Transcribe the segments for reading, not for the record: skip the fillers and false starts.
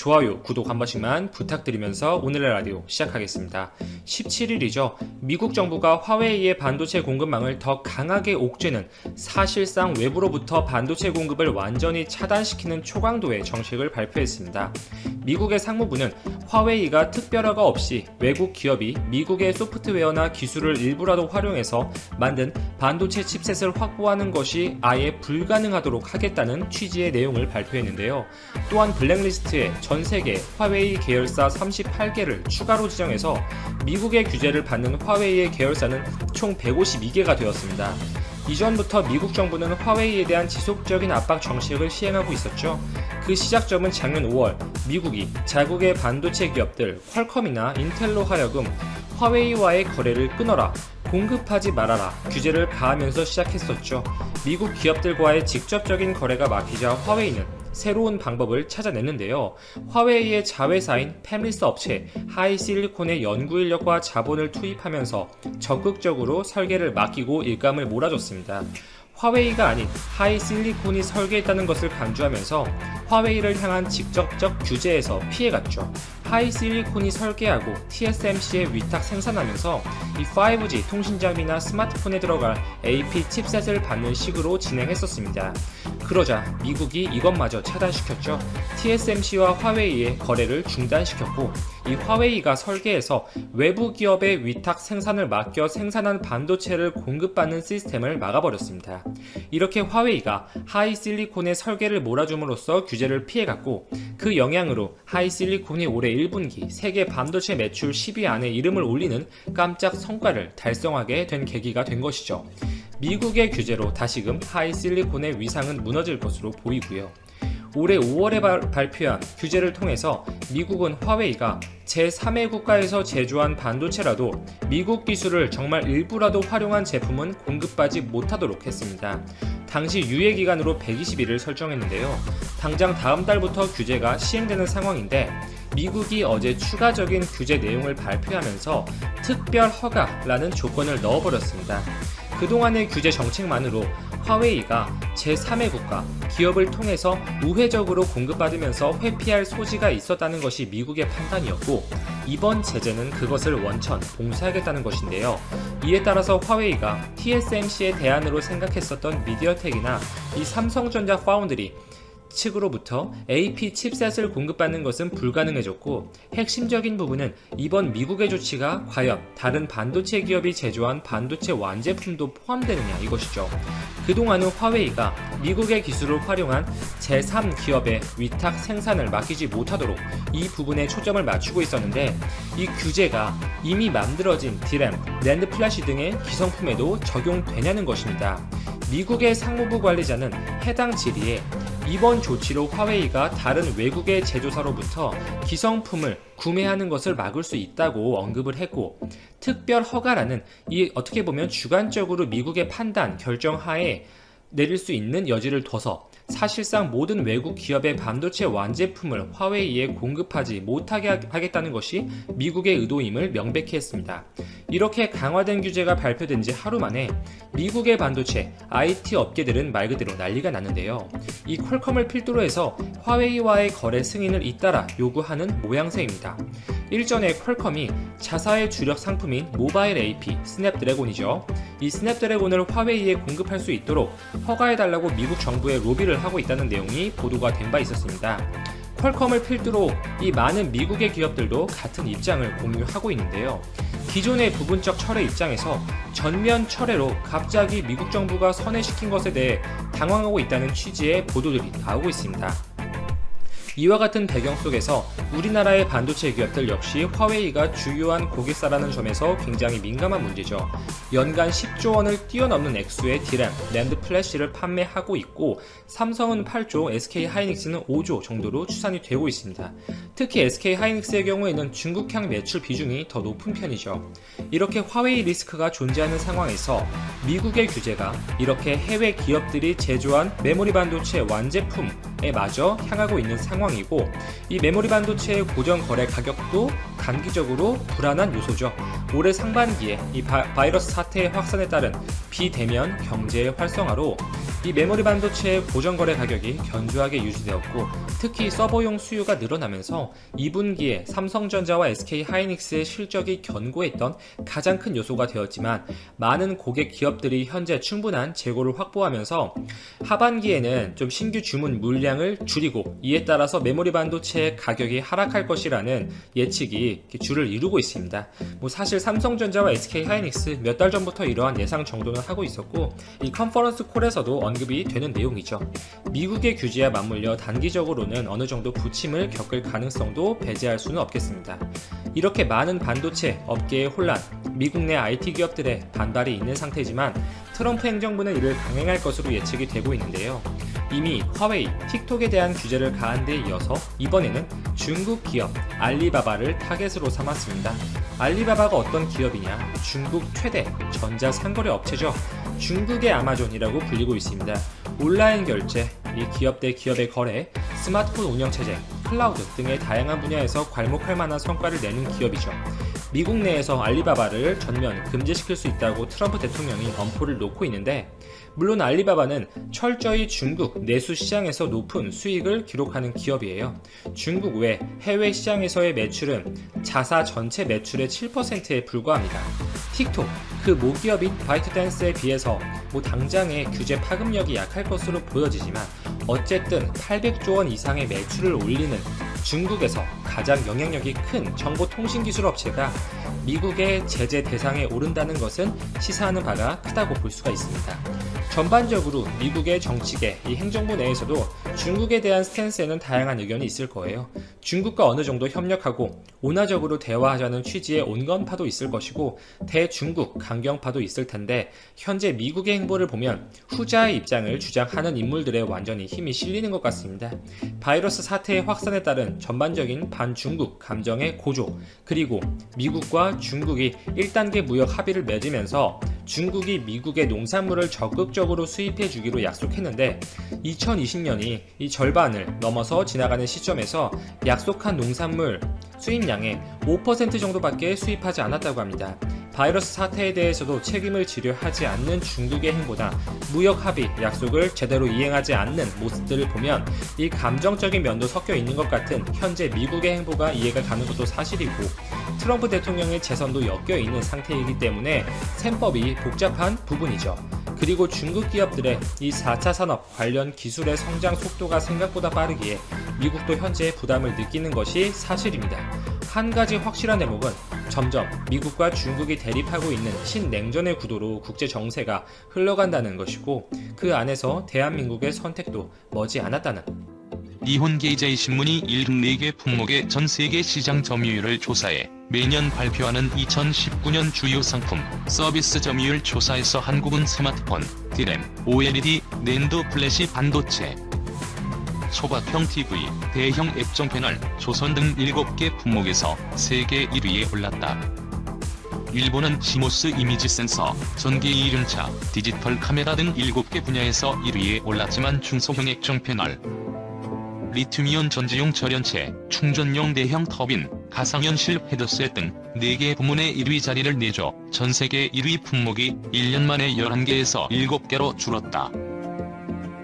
좋아요, 구독 한 번씩만 부탁드리면서 오늘의 라디오 시작하겠습니다. 17일이죠. 미국 정부가 화웨이의 반도체 공급망을 더 강하게 옥죄는 사실상 외부로부터 반도체 공급을 완전히 차단시키는 초강도의 정책을 발표했습니다. 미국의 상무부는 화웨이가 특별허가 없이 외국 기업이 미국의 소프트웨어나 기술을 일부라도 활용해서 만든 반도체 칩셋을 확보하는 것이 아예 불가능하도록 하겠다는 취지의 내용을 발표했는데요. 또한 블랙리스트에 전 세계 화웨이 계열사 38개를 추가로 지정해서 미국의 규제를 받는 화웨이의 계열사는 총 152개가 되었습니다. 이전부터 미국 정부는 화웨이에 대한 지속적인 압박 정책을 시행하고 있었죠. 그 시작점은 작년 5월 미국이 자국의 반도체 기업들 퀄컴이나 인텔로 하여금 화웨이와의 거래를 끊어라, 공급하지 말아라 규제를 가하면서 시작했었죠. 미국 기업들과의 직접적인 거래가 막히자 화웨이는 새로운 방법을 찾아냈는데요. 화웨이의 자회사인 팹리스 업체 하이실리콘의 연구 인력과 자본을 투입하면서 적극적으로 설계를 맡기고 일감을 몰아줬습니다. 화웨이가 아닌 하이실리콘이 설계했다는 것을 강조하면서 화웨이를 향한 직접적 규제에서 피해갔죠. 하이실리콘이 설계하고 TSMC에 위탁 생산하면서 이 5G 통신장비나 스마트폰에 들어갈 AP 칩셋을 받는 식으로 진행했었습니다. 그러자 미국이 이것마저 차단시켰죠. TSMC와 화웨이의 거래를 중단시켰고, 이 화웨이가 설계해서 외부 기업의 위탁 생산을 맡겨 생산한 반도체를 공급받는 시스템을 막아버렸습니다. 이렇게 화웨이가 하이실리콘의 설계를 몰아줌으로써 규제를 피해갔고, 그 영향으로 하이실리콘이 올해 1분기 세계 반도체 매출 10위 안에 이름을 올리는 깜짝 성과를 달성하게 된 계기가 된 것이죠. 미국의 규제로 다시금 하이실리콘의 위상은 무너질 것으로 보이고요. 올해 5월에 발표한 규제를 통해서 미국은 화웨이가 제3의 국가에서 제조한 반도체라도 미국 기술을 정말 일부라도 활용한 제품은 공급받지 못하도록 했습니다. 당시 유예기간으로 120일을 설정했는데요. 당장 다음 달부터 규제가 시행되는 상황인데, 미국이 어제 추가적인 규제 내용을 발표하면서 특별 허가라는 조건을 넣어버렸습니다. 그동안의 규제 정책만으로 화웨이가 제3의 국가, 기업을 통해서 우회적으로 공급받으면서 회피할 소지가 있었다는 것이 미국의 판단이었고, 이번 제재는 그것을 원천 봉쇄하겠다는 것인데요. 이에 따라서 화웨이가 TSMC의 대안으로 생각했었던 미디어텍이나 이 삼성전자 파운드리 측으로부터 AP 칩셋을 공급받는 것은 불가능해졌고, 핵심적인 부분은 이번 미국의 조치가 과연 다른 반도체 기업이 제조한 반도체 완제품도 포함되느냐 이것이죠. 그동안은 화웨이가 미국의 기술을 활용한 제3기업의 위탁 생산을 맡기지 못하도록 이 부분에 초점을 맞추고 있었는데, 이 규제가 이미 만들어진 디램, 낸드 플래시 등의 기성품에도 적용되냐는 것입니다. 미국의 상무부 관리자는 해당 질의에 이번 조치로 화웨이가 다른 외국의 제조사로부터 기성품을 구매하는 것을 막을 수 있다고 언급을 했고, 특별 허가라는 이 어떻게 보면 주관적으로 미국의 판단, 결정하에 내릴 수 있는 여지를 둬서 사실상 모든 외국 기업의 반도체 완제품을 화웨이에 공급하지 못하게 하겠다는 것이 미국의 의도임을 명백히 했습니다. 이렇게 강화된 규제가 발표된 지 하루 만에 미국의 반도체, IT 업계들은 말 그대로 난리가 났는데요. 이 퀄컴을 필두로 해서 화웨이와의 거래 승인을 잇따라 요구하는 모양새입니다. 일전에 퀄컴이 자사의 주력 상품인 모바일 AP 스냅드래곤이죠. 이 스냅드래곤을 화웨이에 공급할 수 있도록 허가해달라고 미국 정부에 로비를 하고 있다는 내용이 보도가 된 바 있었습니다. 퀄컴을 필두로 이 많은 미국의 기업들도 같은 입장을 공유하고 있는데요. 기존의 부분적 철회 입장에서 전면 철회로 갑자기 미국 정부가 선회시킨 것에 대해 당황하고 있다는 취지의 보도들이 나오고 있습니다. 이와 같은 배경 속에서 우리나라의 반도체 기업들 역시 화웨이가 주요한 고객사라는 점에서 굉장히 민감한 문제죠. 연간 10조 원을 뛰어넘는 액수의 디램, 낸드 플래시를 판매하고 있고, 삼성은 8조, SK 하이닉스는 5조 정도로 추산이 되고 있습니다. 특히 SK 하이닉스의 경우에는 중국향 매출 비중이 더 높은 편이죠. 이렇게 화웨이 리스크가 존재하는 상황에서 미국의 규제가 이렇게 해외 기업들이 제조한 메모리 반도체 완제품에 마저 향하고 있는 상황이고, 이 메모리 반도체의 고정 거래 가격도 단기적으로 불안한 요소죠. 올해 상반기에 이 바이러스 사태의 확산에 따른 비대면 경제의 활성화로 이 메모리 반도체의 고정거래 가격이 견조하게 유지되었고, 특히 서버용 수요가 늘어나면서 2분기에 삼성전자와 SK하이닉스의 실적이 견고했던 가장 큰 요소가 되었지만, 많은 고객 기업들이 현재 충분한 재고를 확보하면서 하반기에는 좀 신규 주문 물량을 줄이고, 이에 따라서 메모리 반도체의 가격이 하락할 것이라는 예측이 주를 이루고 있습니다. 사실 삼성전자와 SK하이닉스 몇 달 전부터 이러한 예상 정도는 하고 있었고, 이 컨퍼런스 콜에서도 언급이 되는 내용이죠. 미국의 규제와 맞물려 단기적으로는 어느 정도 부침을 겪을 가능성도 배제할 수는 없겠습니다. 이렇게 많은 반도체 업계의 혼란, 미국 내 IT 기업들의 반발이 있는 상태지만, 트럼프 행정부는 이를 강행할 것으로 예측이 되고 있는데요. 이미 화웨이, 틱톡에 대한 규제를 가한 데 이어서 이번에는 중국 기업 알리바바를 타겟으로 삼았습니다. 알리바바가 어떤 기업이냐? 중국 최대 전자상거래 업체죠. 중국의 아마존이라고 불리고 있습니다. 온라인 결제, 이 기업 대 기업의 거래, 스마트폰 운영체제, 클라우드 등의 다양한 분야에서 괄목할 만한 성과를 내는 기업이죠. 미국 내에서 알리바바를 전면 금지시킬 수 있다고 트럼프 대통령이 엄포를 놓고 있는데, 물론 알리바바는 철저히 중국 내수 시장에서 높은 수익을 기록하는 기업이에요. 중국 외 해외 시장에서의 매출은 자사 전체 매출의 7%에 불과합니다. 틱톡, 그 모기업인 바이트댄스에 비해서 당장의 규제 파급력이 약할 것으로 보여지지만, 어쨌든 800조 원 이상의 매출을 올리는 중국에서 가장 영향력이 큰 정보통신기술 업체가 미국의 제재 대상에 오른다는 것은 시사하는 바가 크다고 볼 수가 있습니다. 전반적으로 미국의 정치계, 이 행정부 내에서도 중국에 대한 스탠스에는 다양한 의견이 있을 거예요. 중국과 어느 정도 협력하고 온화적으로 대화하자는 취지의 온건파도 있을 것이고, 대중국 강경파도 있을 텐데, 현재 미국의 행보를 보면 후자의 입장을 주장하는 인물들의 완전히 힘이 실리는 것 같습니다. 바이러스 사태의 확산에 따른 전반적인 반중국 감정의 고조, 그리고 미국과 중국이 1단계 무역 합의를 맺으면서 중국이 미국의 농산물을 적극적으로 수입해 주기로 약속했는데, 2020년이 이 절반을 넘어서 지나가는 시점에서 약속한 농산물 수입량의 5% 정도밖에 수입하지 않았다고 합니다. 바이러스 사태에 대해서도 책임을 지려 하지 않는 중국의 행보나 무역 합의 약속을 제대로 이행하지 않는 모습들을 보면 이 감정적인 면도 섞여 있는 것 같은 현재 미국의 행보가 이해가 가는 것도 사실이고, 트럼프 대통령의 재선도 엮여 있는 상태이기 때문에 셈법이 복잡한 부분이죠. 그리고 중국 기업들의 이 4차 산업 관련 기술의 성장 속도가 생각보다 빠르기에 미국도 현재 부담을 느끼는 것이 사실입니다. 한 가지 확실한 대목은 점점 미국과 중국이 대립하고 있는 신냉전의 구도로 국제 정세가 흘러간다는 것이고, 그 안에서 대한민국의 선택도 머지 않았다는. 니혼게이자이신문이 1등 4개 품목의 전 세계 시장 점유율을 조사해 매년 발표하는 2019년 주요 상품, 서비스 점유율 조사에서 한국은 스마트폰, DRAM, OLED, 낸도 플래시 반도체, 초박형 TV, 대형 액정 패널, 조선 등 7개 품목에서 세계 1위에 올랐다. 일본은 시모스 이미지 센서, 전기 이륜차, 디지털 카메라 등 7개 분야에서 1위에 올랐지만 중소형 액정 패널, 리튬이온 전지용 절연체, 충전용 대형 터빈, 가상현실 헤드셋 등 4개 부문의 1위 자리를 내줘 전세계 1위 품목이 1년 만에 11개에서 7개로 줄었다.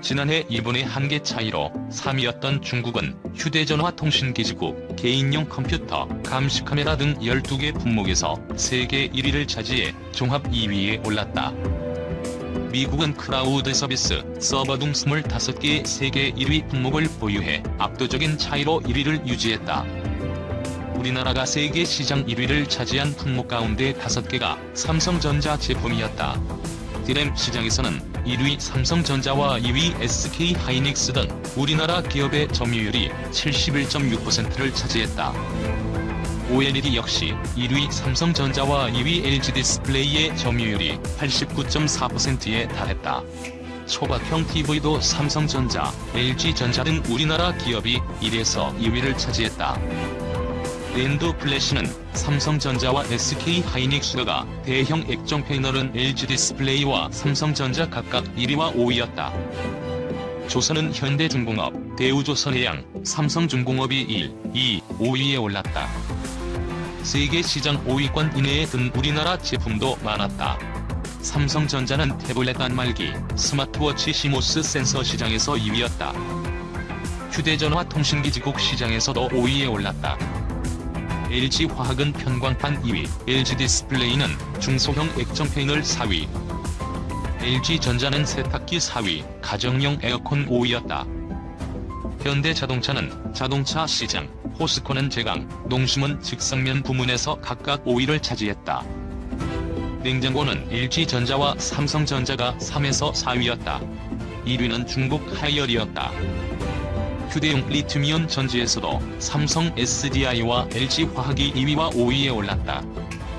지난해 일본의 1개 차이로 3위였던 중국은 휴대전화 통신기지국, 개인용 컴퓨터, 감시 카메라 등 12개 품목에서 세계 1위를 차지해 종합 2위에 올랐다. 미국은 클라우드 서비스, 서버 등 25개의 세계 1위 품목을 보유해 압도적인 차이로 1위를 유지했다. 우리나라가 세계 시장 1위를 차지한 품목 가운데 5개가 삼성전자 제품이었다. DRAM 시장에서는 1위 삼성전자와 2위 SK하이닉스 등 우리나라 기업의 점유율이 71.6%를 차지했다. OLED 역시 1위 삼성전자와 2위 LG디스플레이의 점유율이 89.4%에 달했다. 초박형 TV도 삼성전자, LG전자 등 우리나라 기업이 1에서 2위를 차지했다. 낸도 플래시는 삼성전자와 SK하이닉스가, 대형 액정 패널은 LG디스플레이와 삼성전자 각각 1위와 5위였다. 조선은 현대중공업, 대우조선해양, 삼성중공업이 1, 2, 5위에 올랐다. 세계 시장 5위권 이내에 든 우리나라 제품도 많았다. 삼성전자는 태블릿 단말기, 스마트워치 시모스 센서 시장에서 2위였다. 휴대전화 통신기지국 시장에서도 5위에 올랐다. LG화학은 편광판 2위, LG디스플레이는 중소형 액정 패널 4위, LG전자는 세탁기 4위, 가정용 에어컨 5위였다. 현대자동차는 자동차 시장, 포스코는 제강, 농심은 직성면 부문에서 각각 5위를 차지했다. 냉장고는 LG전자와 삼성전자가 3에서 4위였다. 1위는 중국 하이얼이었다. 휴대용 리튬이온 전지에서도 삼성 SDI와 LG화학이 2위와 5위에 올랐다.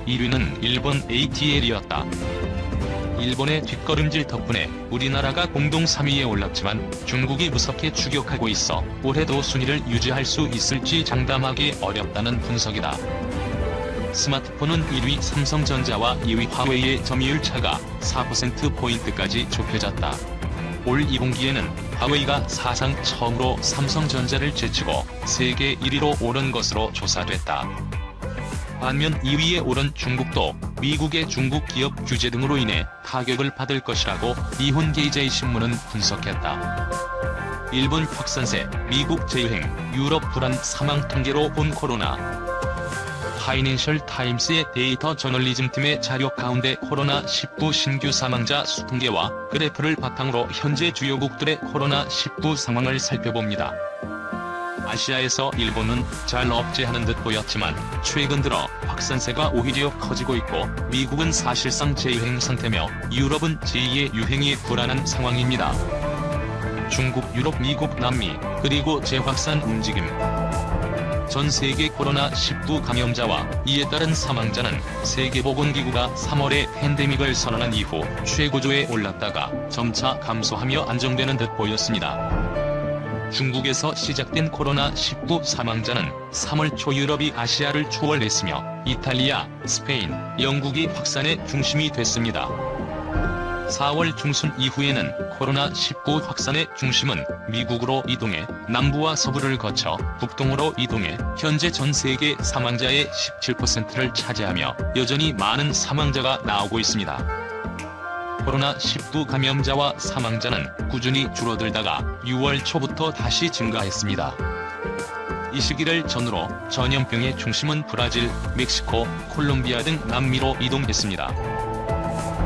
1위는 일본 ATL이었다. 일본의 뒷걸음질 덕분에 우리나라가 공동 3위에 올랐지만 중국이 무섭게 추격하고 있어 올해도 순위를 유지할 수 있을지 장담하기 어렵다는 분석이다. 스마트폰은 1위 삼성전자와 2위 화웨이의 점유율 차가 4%포인트까지 좁혀졌다. 올 2분기에는 화웨이가 사상 처음으로 삼성전자를 제치고 세계 1위로 오른 것으로 조사됐다. 반면 2위에 오른 중국도 미국의 중국 기업 규제 등으로 인해 타격을 받을 것이라고 니혼게이제이신문은 분석했다. 일본 확산세, 미국 재유행, 유럽 불안 사망 통계로 본 코로나. 파이낸셜 타임스의 데이터 저널리즘팀의 자료 가운데 코로나19 신규 사망자 수 통계와 그래프를 바탕으로 현재 주요국들의 코로나19 상황을 살펴봅니다. 아시아에서 일본은 잘 억제하는 듯 보였지만 최근 들어 확산세가 오히려 커지고 있고 미국은 사실상 재유행 상태며 유럽은 제2의 유행이 불안한 상황입니다. 중국, 유럽, 미국, 남미, 그리고 재확산 움직임. 전 세계 코로나19 감염자와 이에 따른 사망자는 세계보건기구가 3월에 팬데믹을 선언한 이후 최고조에 올랐다가 점차 감소하며 안정되는 듯 보였습니다. 중국에서 시작된 코로나19 사망자는 3월 초 유럽이 아시아를 초월했으며 이탈리아, 스페인, 영국이 확산의 중심이 됐습니다. 4월 중순 이후에는 코로나19 확산의 중심은 미국으로 이동해 남부와 서부를 거쳐 북동으로 이동해 현재 전 세계 사망자의 17%를 차지하며 여전히 많은 사망자가 나오고 있습니다. 코로나19 감염자와 사망자는 꾸준히 줄어들다가 6월 초부터 다시 증가했습니다. 이 시기를 전후로 전염병의 중심은 브라질, 멕시코, 콜롬비아 등 남미로 이동했습니다.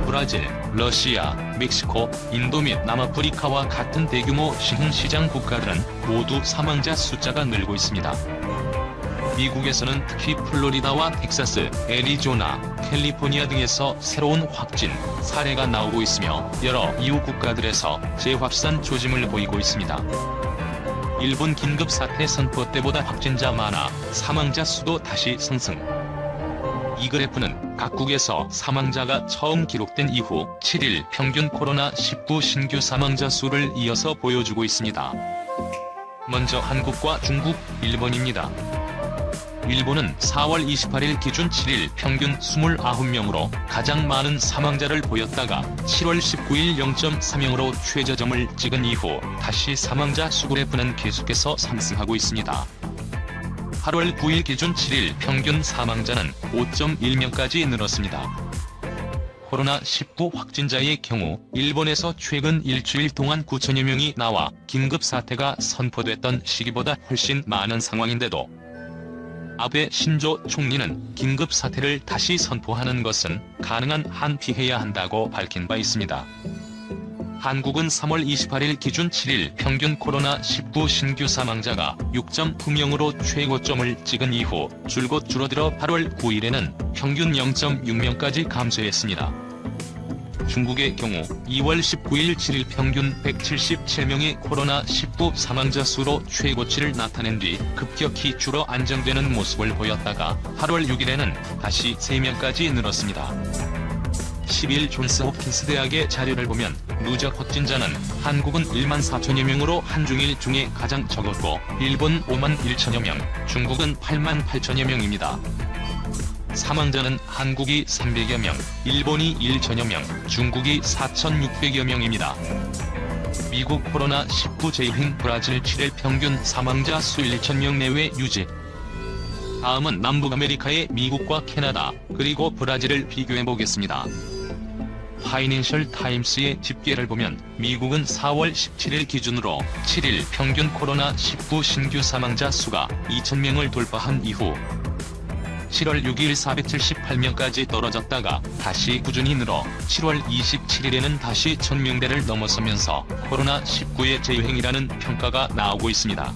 브라질, 러시아, 멕시코, 인도 및 남아프리카와 같은 대규모 신흥시장 국가들은 모두 사망자 숫자가 늘고 있습니다. 미국에서는 특히 플로리다와 텍사스, 애리조나, 캘리포니아 등에서 새로운 확진 사례가 나오고 있으며 여러 이웃 국가들에서 재확산 조짐을 보이고 있습니다. 일본 긴급사태 선포 때보다 확진자 많아 사망자 수도 다시 상승. 이 그래프는 각국에서 사망자가 처음 기록된 이후 7일 평균 코로나19 신규 사망자 수를 이어서 보여주고 있습니다. 먼저 한국과 중국, 일본입니다. 일본은 4월 28일 기준 7일 평균 29명으로 가장 많은 사망자를 보였다가 7월 19일 0.3명으로 최저점을 찍은 이후 다시 사망자 수 그래프는 계속해서 상승하고 있습니다. 8월 9일 기준 7일 평균 사망자는 5.1명까지 늘었습니다. 코로나19 확진자의 경우 일본에서 최근 일주일 동안 9천여 명이 나와 긴급사태가 선포됐던 시기보다 훨씬 많은 상황인데도 아베 신조 총리는 긴급사태를 다시 선포하는 것은 가능한 한 피해야 한다고 밝힌 바 있습니다. 한국은 3월 28일 기준 7일 평균 코로나19 신규 사망자가 6.9명으로 최고점을 찍은 이후 줄곧 줄어들어 8월 9일에는 평균 0.6명까지 감소했습니다. 중국의 경우 2월 19일 7일 평균 177명의 코로나19 사망자 수로 최고치를 나타낸 뒤 급격히 줄어 안정되는 모습을 보였다가 8월 6일에는 다시 3명까지 늘었습니다. 10일 존스홉킨스 대학의 자료를 보면 누적 확진자는 한국은 1만 4천여 명으로 한중일 중에 가장 적었고 일본 5만 1천여 명, 중국은 8만 8천여 명입니다. 사망자는 한국이 300여 명, 일본이 1천여 명, 중국이 4,600여 명입니다. 미국 코로나19 재유행 브라질 7일 평균 사망자 수 1,000명 내외 유지. 다음은 남북아메리카의 미국과 캐나다, 그리고 브라질을 비교해보겠습니다. 파이낸셜 타임스의 집계를 보면 미국은 4월 17일 기준으로 7일 평균 코로나19 신규 사망자 수가 2,000명을 돌파한 이후 7월 6일 478명까지 떨어졌다가 다시 꾸준히 늘어 7월 27일에는 다시 1,000명대를 넘어서면서 코로나19의 재유행이라는 평가가 나오고 있습니다.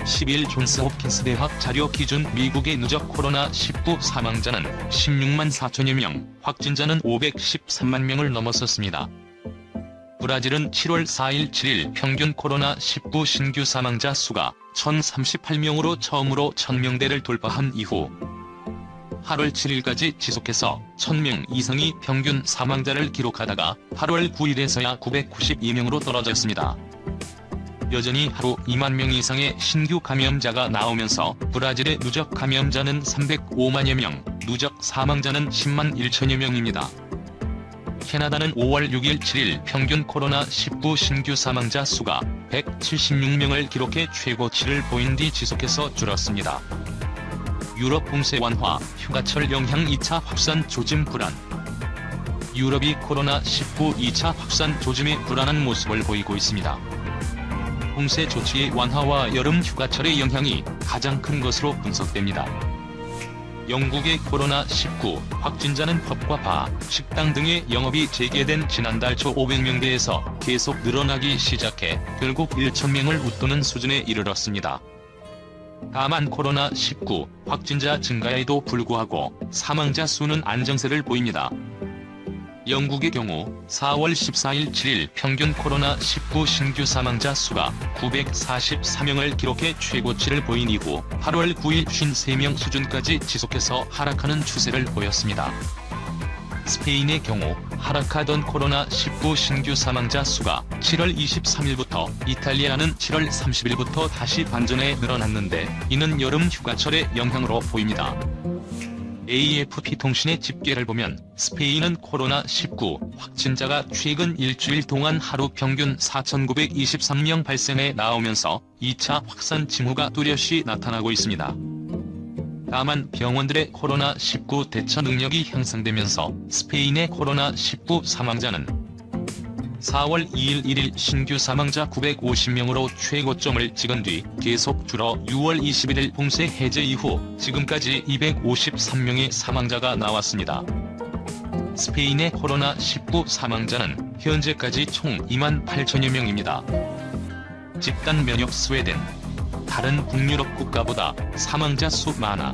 10일 존스 홉킨스 대학 자료 기준 미국의 누적 코로나19 사망자는 16만 4천여 명, 확진자는 513만 명을 넘어섰습니다. 브라질은 7월 4일 7일 평균 코로나19 신규 사망자 수가 1,038명으로 처음으로 1,000명대를 돌파한 이후 8월 7일까지 지속해서 1,000명 이상이 평균 사망자를 기록하다가 8월 9일에서야 992명으로 떨어졌습니다. 여전히 하루 2만 명 이상의 신규 감염자가 나오면서 브라질의 누적 감염자는 305만여 명, 누적 사망자는 10만 1천여 명입니다. 캐나다는 5월 6일 7일 평균 코로나19 신규 사망자 수가 176명을 기록해 최고치를 보인 뒤 지속해서 줄었습니다. 유럽 봉쇄 완화, 휴가철 영향 2차 확산 조짐 불안. 유럽이 코로나19 2차 확산 조짐에 불안한 모습을 보이고 있습니다. 봉쇄 조치의 완화와 여름 휴가철의 영향이 가장 큰 것으로 분석됩니다. 영국의 코로나19 확진자는 펍과 바, 식당 등의 영업이 재개된 지난달 초 500명대에서 계속 늘어나기 시작해 결국 1,000명을 웃도는 수준에 이르렀습니다. 다만 코로나19 확진자 증가에도 불구하고 사망자 수는 안정세를 보입니다. 영국의 경우 4월 14일 7일 평균 코로나19 신규 사망자 수가 944명을 기록해 최고치를 보인 이후 8월 9일 53명 수준까지 지속해서 하락하는 추세를 보였습니다. 스페인의 경우 하락하던 코로나19 신규 사망자 수가 7월 23일부터, 이탈리아는 7월 30일부터 다시 반전에 늘어났는데 이는 여름 휴가철의 영향으로 보입니다. AFP-통신의 집계를 보면 스페인은 코로나19 확진자가 최근 일주일 동안 하루 평균 4,923명 발생해 나오면서 2차 확산 징후가 뚜렷이 나타나고 있습니다. 다만 병원들의 코로나19 대처 능력이 향상되면서 스페인의 코로나19 사망자는 4월 2일 1일 신규 사망자 950명으로 최고점을 찍은 뒤 계속 줄어 6월 21일 봉쇄 해제 이후 지금까지 253명의 사망자가 나왔습니다. 스페인의 코로나19 사망자는 현재까지 총 2만 8천여 명입니다. 집단 면역 스웨덴. 다른 북유럽 국가보다 사망자 수 많아.